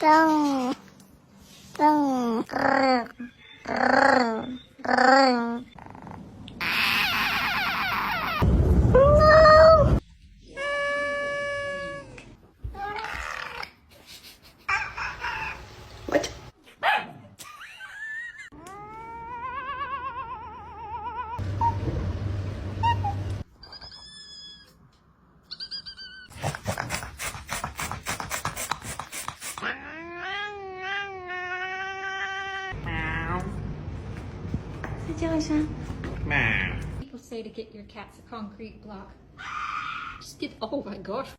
Tung. Tung. Grr. Grr. Grr. No. What? People say to get your cats a concrete block. Just get, oh my gosh.